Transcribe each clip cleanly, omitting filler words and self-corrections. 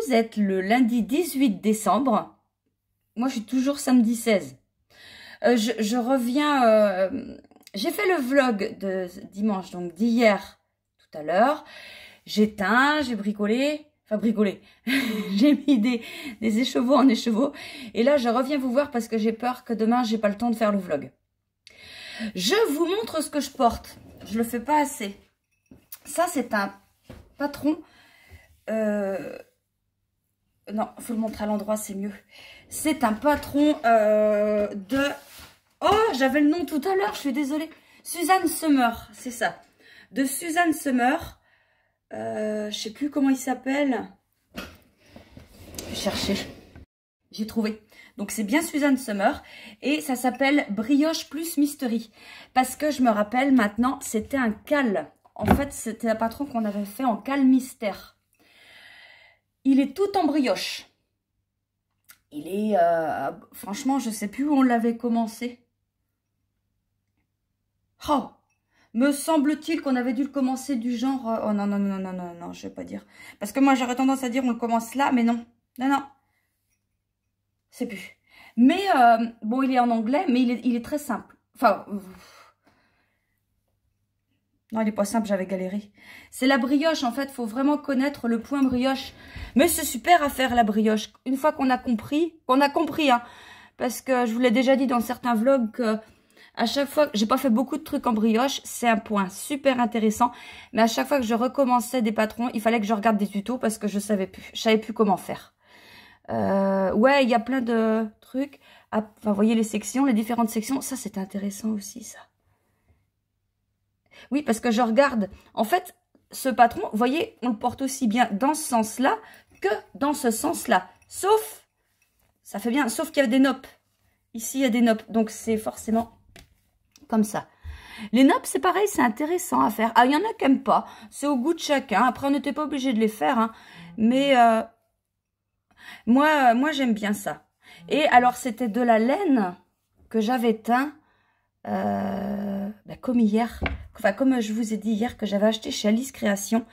vous êtes le lundi 18 décembre. Moi, je suis toujours samedi 16. Je reviens... j'ai fait le vlog de dimanche, donc d'hier, tout à l'heure. J'ai teint, j'ai bricolé... Enfin, bricolé. J'ai mis des écheveaux en écheveaux. Et là, je reviens vous voir parce que j'ai peur que demain, j'ai pas le temps de faire le vlog. Je vous montre ce que je porte. Je le fais pas assez. Ça, c'est un patron... Non, il faut le montrer à l'endroit, c'est mieux. C'est un patron de... Oh, j'avais le nom tout à l'heure, je suis désolée. Suzanne Sommer, c'est ça. De Suzanne Sommer. Je sais plus comment il s'appelle. Je vais chercher. J'ai trouvé. Donc, c'est bien Suzanne Sommer. Et ça s'appelle Brioche plus Mystery. Parce que je me rappelle maintenant, c'était un cal. En fait, c'était un patron qu'on avait fait en cal mystère. Il est tout en brioche. Il est... franchement, je ne sais plus où on l'avait commencé. Oh, me semble-t-il qu'on avait dû le commencer du genre... oh non, non, non, non, non, non, je ne vais pas dire. Parce que moi, j'aurais tendance à dire on le commence là, mais non. Non, non. C'est plus. Mais, bon, il est en anglais, mais il est très simple. Enfin... non, il n'est pas simple, j'avais galéré. C'est la brioche, en fait, il faut vraiment connaître le point brioche. Mais c'est super à faire, la brioche. Une fois qu'on a compris, hein. Parce que je vous l'ai déjà dit dans certains vlogs que à chaque fois, j'ai pas fait beaucoup de trucs en brioche. C'est un point super intéressant. Mais à chaque fois que je recommençais des patrons, il fallait que je regarde des tutos parce que je savais plus. Je savais plus comment faire. Ouais, il y a plein de trucs. Enfin, vous voyez les sections, les différentes sections. Ça, c'est intéressant aussi, ça. Oui, parce que je regarde. En fait, ce patron, vous voyez, on le porte aussi bien dans ce sens-là que dans ce sens-là. Sauf, ça fait bien, sauf qu'il y a des noppes. Ici, il y a des noppes. Donc, c'est forcément comme ça. Les noppes, c'est pareil, c'est intéressant à faire. Ah, il y en a qui n'aiment pas. C'est au goût de chacun. Après, on n'était pas obligé de les faire. Hein. Mais moi j'aime bien ça. Et alors, c'était de la laine que j'avais teint. Comme hier, enfin comme je vous ai dit hier, que j'avais acheté chez Alice Création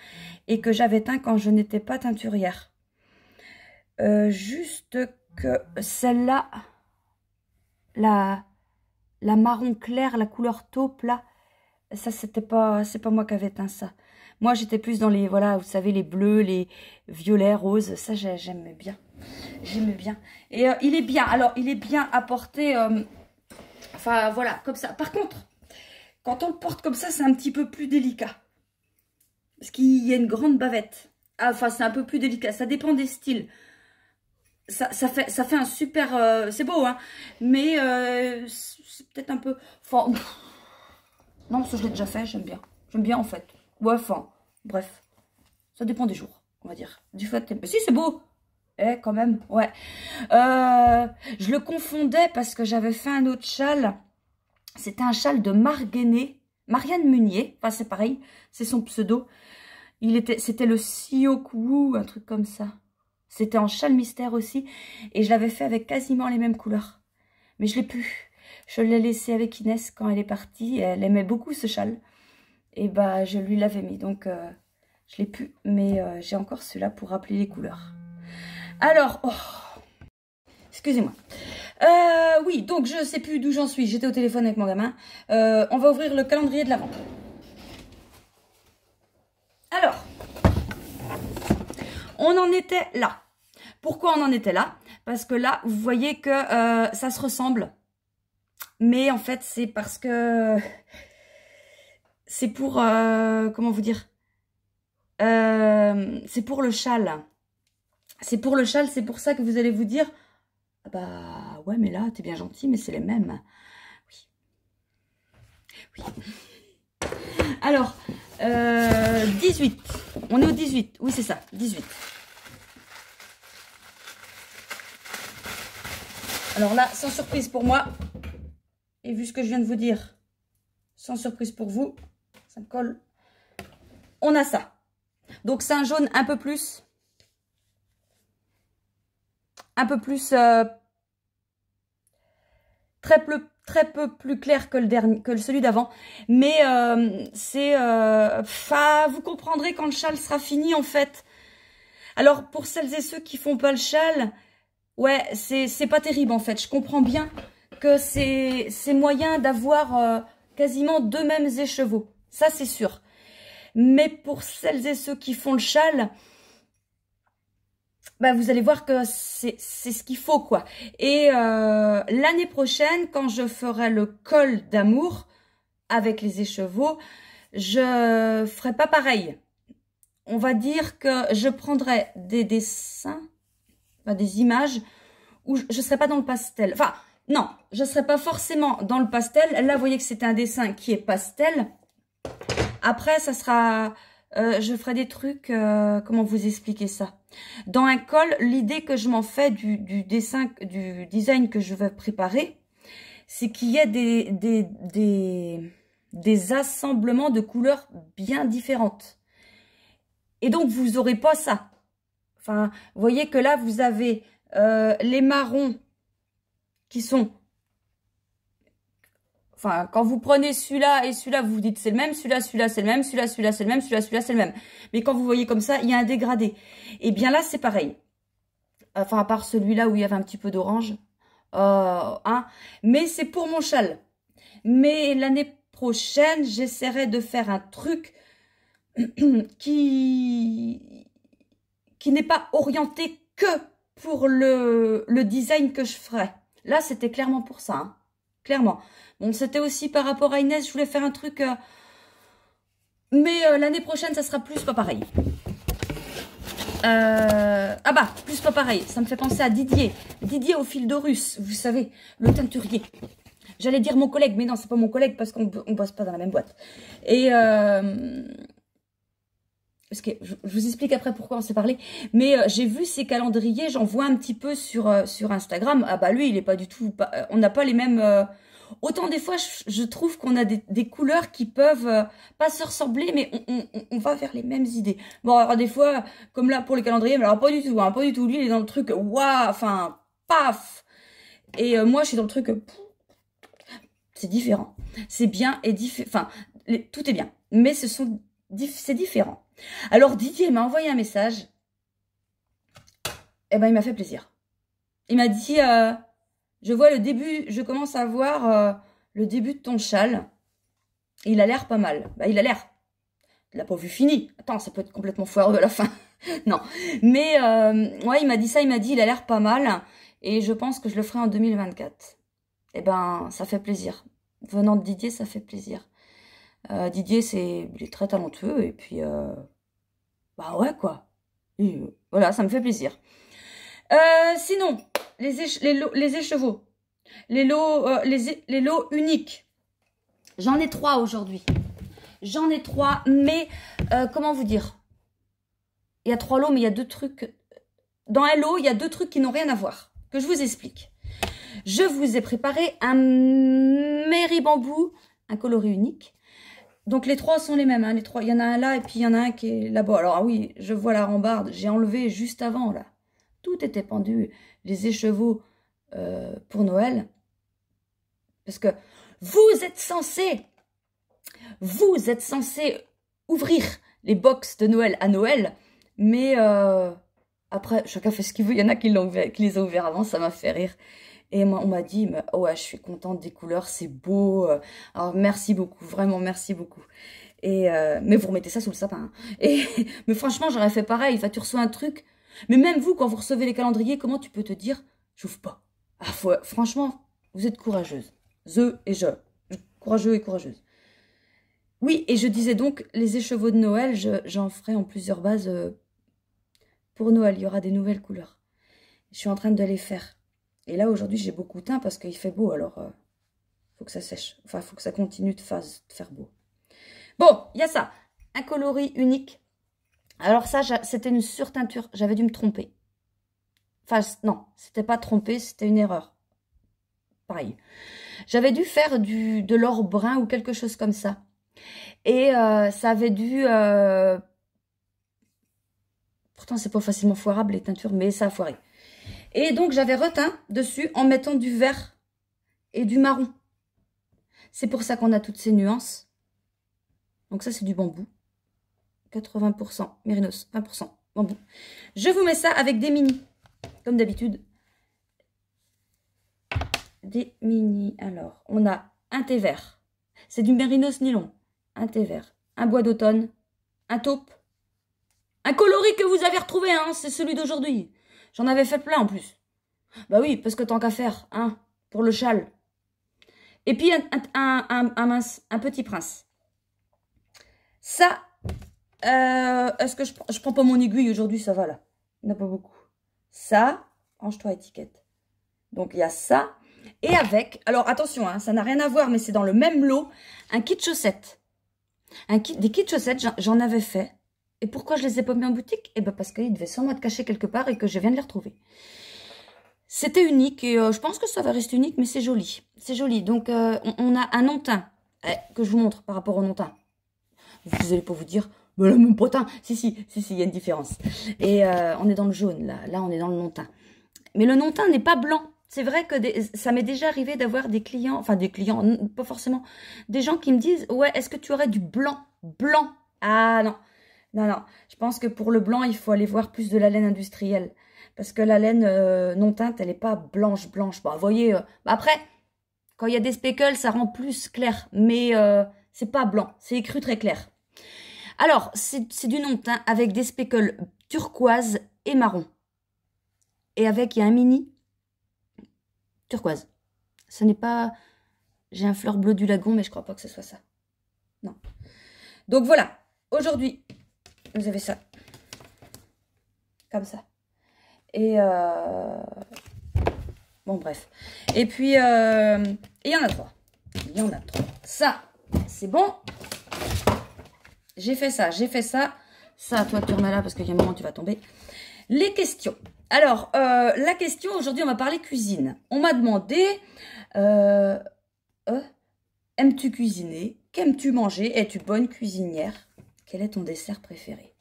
et que j'avais teint quand je n'étais pas teinturière. Juste que celle-là, la marron clair, la couleur taupe là, ça c'est pas moi qui avais teint ça. Moi j'étais plus dans les, voilà, vous savez, les bleus, les violets, roses, ça j'aimais bien. J'aimais bien. Et il est bien, alors il est bien apporté... enfin, voilà, comme ça. Par contre, quand on le porte comme ça, c'est un petit peu plus délicat. Parce qu'il y a une grande bavette. Ah, enfin, c'est un peu plus délicat. Ça dépend des styles. Ça fait un super... c'est beau, hein. Mais c'est peut-être un peu... Enfin, non, parce que je l'ai déjà fait, j'aime bien. J'aime bien, en fait. Ouais, enfin, bref. Ça dépend des jours, on va dire. Du fait... Si, c'est beau. Eh, quand même, ouais. Je le confondais parce que j'avais fait un autre châle. C'était un châle de Marianne Munier. Enfin, c'est pareil, c'est son pseudo. C'était le Sioku, un truc comme ça. C'était en châle mystère aussi. Et je l'avais fait avec quasiment les mêmes couleurs. Mais je l'ai plus. Je l'ai laissé avec Inès quand elle est partie. Elle aimait beaucoup ce châle. Et bah, je lui l'avais mis. Donc, je l'ai plus. Mais j'ai encore celui-là pour rappeler les couleurs. Alors, oh, excusez-moi. Oui, donc je sais plus d'où j'en suis. J'étais au téléphone avec mon gamin. On va ouvrir le calendrier de l'Avent. Alors, on en était là. Pourquoi on en était là? Parce que là, vous voyez que ça se ressemble. Mais en fait, c'est parce que... c'est pour... comment vous dire? C'est pour le châle. C'est pour le châle, c'est pour ça que vous allez vous dire... ah bah ouais, mais là, t'es bien gentil, mais c'est les mêmes. Oui. Oui. Alors, 18. On est au 18. Oui, c'est ça, 18. Alors là, sans surprise pour moi. Et vu ce que je viens de vous dire, sans surprise pour vous, ça me colle. On a ça. Donc, c'est un jaune un peu plus... très peu plus clair que celui d'avant, mais c'est vous comprendrez quand le châle sera fini en fait. Alors, pour celles et ceux qui font pas le châle, ouais, c'est pas terrible en fait. Je comprends bien que c'est moyen d'avoir quasiment deux mêmes écheveaux. Ça, c'est sûr. Mais pour celles et ceux qui font le châle, bah, vous allez voir que c'est ce qu'il faut, quoi. Et l'année prochaine, quand je ferai le col d'amour avec les écheveaux, je ferai pas pareil. On va dire que je prendrai des dessins, enfin, des images où je ne serai pas dans le pastel. Enfin, non, je ne serai pas forcément dans le pastel. Là, vous voyez que c'est un dessin qui est pastel. Après, ça sera... je ferai des trucs... comment vous expliquer ça? Dans un col, l'idée que je m'en fais du dessin, du design que je vais préparer, c'est qu'il y ait des assemblements de couleurs bien différentes. Et donc, vous n'aurez pas ça. Enfin, vous voyez que là, vous avez les marrons qui sont... Enfin, quand vous prenez celui-là et celui-là, vous vous dites c'est le même, celui-là, c'est le même, celui-là, c'est le même, celui-là, c'est le même. Mais quand vous voyez comme ça, il y a un dégradé. Et bien là, c'est pareil. Enfin, à part celui-là où il y avait un petit peu d'orange. Hein. Mais c'est pour mon châle. Mais l'année prochaine, j'essaierai de faire un truc qui n'est pas orienté que pour le design que je ferai. Là, c'était clairement pour ça. Hein. Clairement. Bon, c'était aussi par rapport à Inès, je voulais faire un truc... mais l'année prochaine, ça sera plus pas pareil. Ah bah, plus pas pareil. Ça me fait penser à Didier. Didier au fil de russe, vous savez, le teinturier. J'allais dire mon collègue, mais non, c'est pas mon collègue parce qu'on bosse pas dans la même boîte. Et... parce que je vous explique après pourquoi on s'est parlé. Mais j'ai vu ces calendriers, j'en vois un petit peu sur Instagram. Ah bah lui, il est pas du tout... on n'a pas les mêmes... autant des fois, je trouve qu'on a des couleurs qui peuvent pas se ressembler, mais on va vers les mêmes idées. Bon, alors des fois, comme là pour les calendriers, mais alors pas du tout, hein, pas du tout. Lui, il est dans le truc, waouh, enfin, paf. Et moi, je suis dans le truc, c'est différent. C'est bien et différent. Enfin, tout est bien, mais c'est différent. Alors Didier m'a envoyé un message. Eh ben, il m'a fait plaisir. Il m'a dit, je vois le début, je commence à voir le début de ton châle. Il a l'air pas mal. Bah, il a l'air. Il l'a pas vu fini. Attends, ça peut être complètement foireux à la fin. Non. Mais, ouais, il m'a dit ça, il m'a dit, il a l'air pas mal. Et je pense que je le ferai en 2024. Eh ben, ça fait plaisir. Venant de Didier, ça fait plaisir. Didier, il est très talentueux. Et puis, bah ouais, quoi. Et, voilà, ça me fait plaisir. Sinon, les écheveaux. Les lots uniques. J'en ai 3 aujourd'hui. J'en ai 3, mais comment vous dire? Il y a 3 lots, mais il y a 2 trucs. Dans un lot, il y a 2 trucs qui n'ont rien à voir. Que je vous explique. Je vous ai préparé un Mairie Bambou, un coloris unique. Donc les 3 sont les mêmes. Hein, les 3, il y en a un là et puis il y en a un qui est là-bas. Alors ah oui, je vois la rambarde. J'ai enlevé juste avant là. Tout était pendu. Les écheveaux pour Noël. Parce que vous êtes censés ouvrir les box de Noël à Noël. Mais après, chacun fait ce qu'il veut. Il y en a qui les ont ouverts avant. Ça m'a fait rire. Et moi, on m'a dit, mais, oh ouais, je suis contente des couleurs, c'est beau. Alors, merci beaucoup, vraiment, merci beaucoup. Et, mais vous remettez ça sous le sapin. Hein. Mais franchement, j'aurais fait pareil. Enfin, tu reçois un truc. Mais même vous, quand vous recevez les calendriers, comment tu peux te dire, j'ouvre pas. Ah, franchement, vous êtes courageuse. Courageux et courageuse. Oui, et je disais donc, les écheveaux de Noël, j'en ferai en plusieurs bases pour Noël. Il y aura des nouvelles couleurs. Je suis en train de les faire. Et là, aujourd'hui, j'ai beaucoup teint parce qu'il fait beau, alors faut que ça sèche. Enfin, faut que ça continue de faire beau. Bon, il y a ça. Un coloris unique. Alors ça, c'était une surteinture. J'avais dû me tromper. Enfin, non, c'était pas trompé, c'était une erreur. Pareil. J'avais dû faire de l'or brun ou quelque chose comme ça. Et ça avait dû... Pourtant, c'est pas facilement foirable, les teintures, mais ça a foiré. Et donc, j'avais reteint dessus en mettant du vert et du marron. C'est pour ça qu'on a toutes ces nuances. Donc ça, c'est du bambou. 80%. Mérinos, 20%. Bon, je vous mets ça avec des mini, comme d'habitude. Des mini. Alors, on a un thé vert. C'est du mérinos nylon. Un thé vert. Un bois d'automne. Un taupe. Un coloris que vous avez retrouvé, hein. C'est celui d'aujourd'hui. J'en avais fait plein en plus. Bah oui, parce que tant qu'à faire, hein. Pour le châle. Et puis un petit prince. Ça, est-ce que je prends pas mon aiguille aujourd'hui? Ça va là. Il n'y en a pas beaucoup. Ça, range-toi étiquette. Donc il y a ça. Et avec, alors attention, hein, ça n'a rien à voir, mais c'est dans le même lot, un kit chaussettes. Des kits chaussettes, j'en avais fait. Et pourquoi je les ai pas mis en boutique? Eh ben parce qu'ils devaient sûrement être cachés quelque part et que je viens de les retrouver. C'était unique et je pense que ça va rester unique, mais c'est joli. C'est joli. Donc on a un non teint que je vous montre par rapport au non teint. Vous n'allez pas vous dire, bah là, mon potin. Si, il y a une différence. Et on est dans le jaune, là. Là, on est dans le non teint. Mais le non teint n'est pas blanc. C'est vrai que ça m'est déjà arrivé d'avoir des clients, enfin des clients, pas forcément, des gens qui me disent, ouais, est-ce que tu aurais du blanc? Blanc. Ah non. Non. Je pense que pour le blanc, il faut aller voir plus de la laine industrielle. Parce que la laine non teinte, elle n'est pas blanche. Bon, vous voyez, après, quand il y a des speckles, ça rend plus clair. Mais c'est pas blanc, c'est écru très clair. Alors, c'est du non teint avec des speckles turquoise et marron. Et avec, il y a un mini turquoise. Ce n'est pas... J'ai un fleur bleu du lagon, mais je crois pas que ce soit ça. Non. Donc voilà, aujourd'hui, vous avez ça. Comme ça. Et bon, bref. Et puis, il y en a 3. Il y en a 3. Ça, c'est bon. J'ai fait ça. Ça, toi, tu remets là parce qu'il y a un moment, tu vas tomber. Les questions. Alors, la question, aujourd'hui, on va parler cuisine. On m'a demandé, aimes-tu cuisiner? Qu'aimes-tu manger? Es-tu bonne cuisinière? Quel est ton dessert préféré?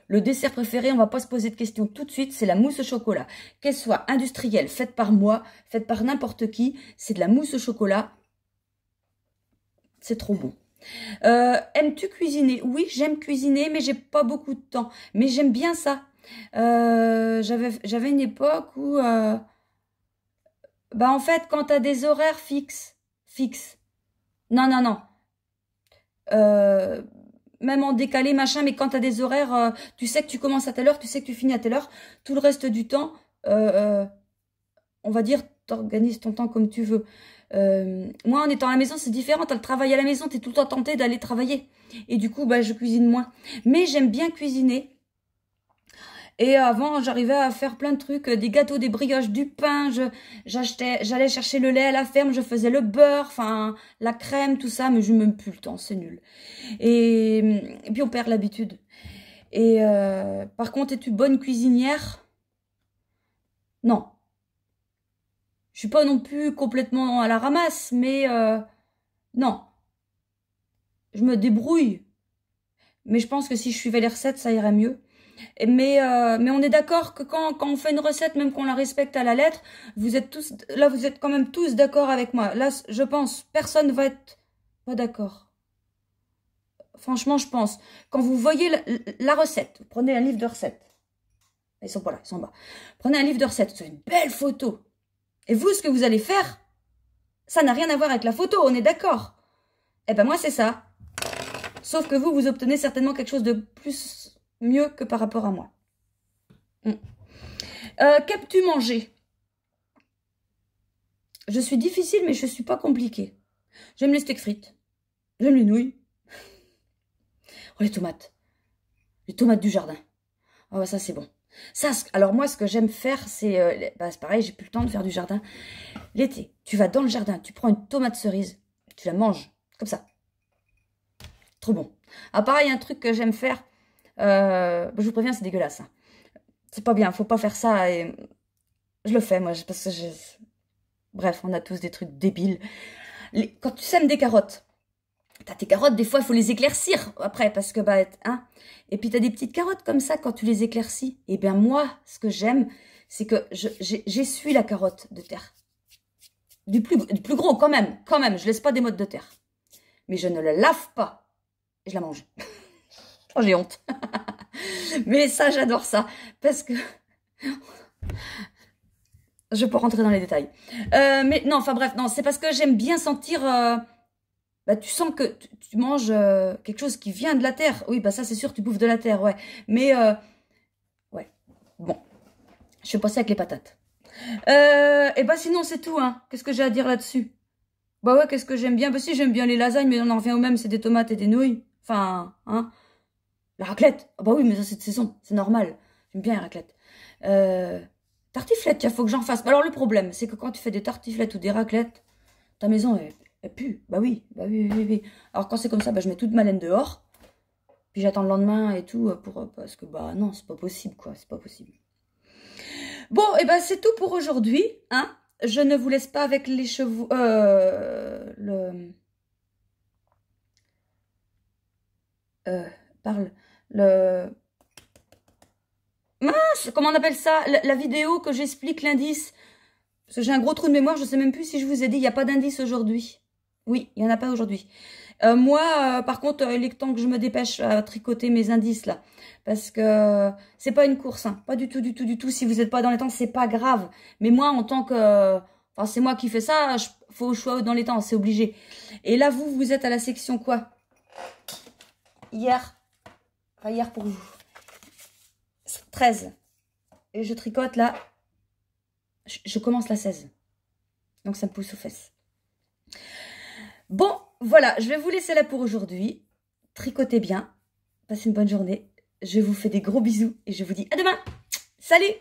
Le dessert préféré, on ne va pas se poser de questions tout de suite, c'est la mousse au chocolat. Qu'elle soit industrielle, faite par moi, faite par n'importe qui, c'est de la mousse au chocolat. C'est trop bon. Aimes-tu cuisiner? Oui, j'aime cuisiner, mais j'ai pas beaucoup de temps. Mais j'aime bien ça. J'avais une époque où... bah en fait, quand tu as des horaires fixes. Non. Même en décalé, machin, mais quand tu as des horaires, tu sais que tu commences à telle heure, tu sais que tu finis à telle heure, tout le reste du temps, on va dire, tu organises ton temps comme tu veux. Moi, en étant à la maison, c'est différent. Tu as le travail à la maison, tu es tout le temps tenté d'aller travailler. Et du coup, bah, je cuisine moins. Mais j'aime bien cuisiner. Et avant, j'arrivais à faire plein de trucs, des gâteaux, des brioches, du pain. J'allais chercher le lait à la ferme, je faisais le beurre, enfin la crème, tout ça, mais je n'ai même plus le temps, c'est nul. Et puis on perd l'habitude. Et par contre, es-tu bonne cuisinière? Non. Je suis pas non plus complètement à la ramasse, mais non. Je me débrouille. Mais je pense que si je suivais les recettes, ça irait mieux. Mais on est d'accord que quand on fait une recette, même qu'on la respecte à la lettre, vous êtes quand même tous d'accord avec moi. Là, je pense, personne va être pas d'accord. Franchement, je pense. Quand vous voyez la recette, vous prenez un livre de recettes. Ils sont pas là, ils sont en bas. Prenez un livre de recettes, c'est une belle photo. Et vous, ce que vous allez faire, ça n'a rien à voir avec la photo, on est d'accord. Eh ben moi, c'est ça. Sauf que vous obtenez certainement quelque chose de plus... mieux que par rapport à moi. Qu'aimes-tu manger? Je suis difficile, mais je ne suis pas compliquée. J'aime les steaks frites. J'aime les nouilles. Oh, les tomates. Les tomates du jardin. Oh, ça, c'est bon. Ça, alors moi, ce que j'aime faire, c'est... c'est pareil, j'ai plus le temps de faire du jardin. L'été, tu vas dans le jardin, tu prends une tomate cerise, tu la manges, comme ça. Trop bon. Ah, pareil, un truc que j'aime faire... je vous préviens, c'est dégueulasse. Hein. C'est pas bien, faut pas faire ça. Et je le fais, moi, parce que bref, on a tous des trucs débiles. Quand tu sèmes des carottes, t'as tes carottes, des fois, il faut les éclaircir après, parce que, hein. Et puis, t'as des petites carottes comme ça, quand tu les éclaircis. Et bien, moi, ce que j'aime, c'est que j'essuie la carotte de terre. Du plus gros, quand même, je laisse pas des mottes de terre. Mais je ne la lave pas. Et je la mange. Oh, j'ai honte. Mais ça, j'adore ça. Parce que... Je peux rentrer dans les détails. Mais non, enfin bref, non, c'est parce que j'aime bien sentir... bah, tu sens que tu manges quelque chose qui vient de la terre. Oui, bah ça, c'est sûr, tu bouffes de la terre, ouais. Mais, ouais. Bon. Je vais passer avec les patates. Et bah sinon, c'est tout, hein. Qu'est-ce que j'ai à dire là-dessus? Bah ouais, qu'est-ce que j'aime bien? Bah si, j'aime bien les lasagnes, mais on en revient au même, c'est des tomates et des nouilles. Enfin, hein. La raclette. Ah bah oui, mais ça, c'est de saison, c'est normal. J'aime bien les raclettes. Tartiflette, il faut que j'en fasse. Alors, le problème, c'est que quand tu fais des tartiflettes ou des raclettes, ta maison, elle pue. Bah oui, bah oui, oui, oui. Alors, quand c'est comme ça, bah, je mets toute ma laine dehors. Puis j'attends le lendemain et tout, parce que, bah non, c'est pas possible, quoi. C'est pas possible. Bon, et ben c'est tout pour aujourd'hui, hein. Je ne vous laisse pas avec les chevaux... parle... Le... Mince, comment on appelle ça? La vidéo que j'explique l'indice. Parce que j'ai un gros trou de mémoire, je sais même plus si je vous ai dit, il n'y a pas d'indice aujourd'hui. Oui, il n'y en a pas aujourd'hui. Moi, par contre, il est temps que je me dépêche à tricoter mes indices, là. Parce que c'est pas une course, hein. Pas du tout, du tout, du tout. Si vous n'êtes pas dans les temps, c'est pas grave. Mais moi, en tant que... Enfin, c'est moi qui fais ça, faut que je sois dans les temps, c'est obligé. Et là, vous êtes à la section quoi? Hier. Enfin, hier pour vous. 13. Et je tricote, là. Je commence la 16. Donc, ça me pousse aux fesses. Bon, voilà, je vais vous laisser là pour aujourd'hui. Tricotez bien. Passez une bonne journée. Je vous fais des gros bisous et je vous dis à demain. Salut!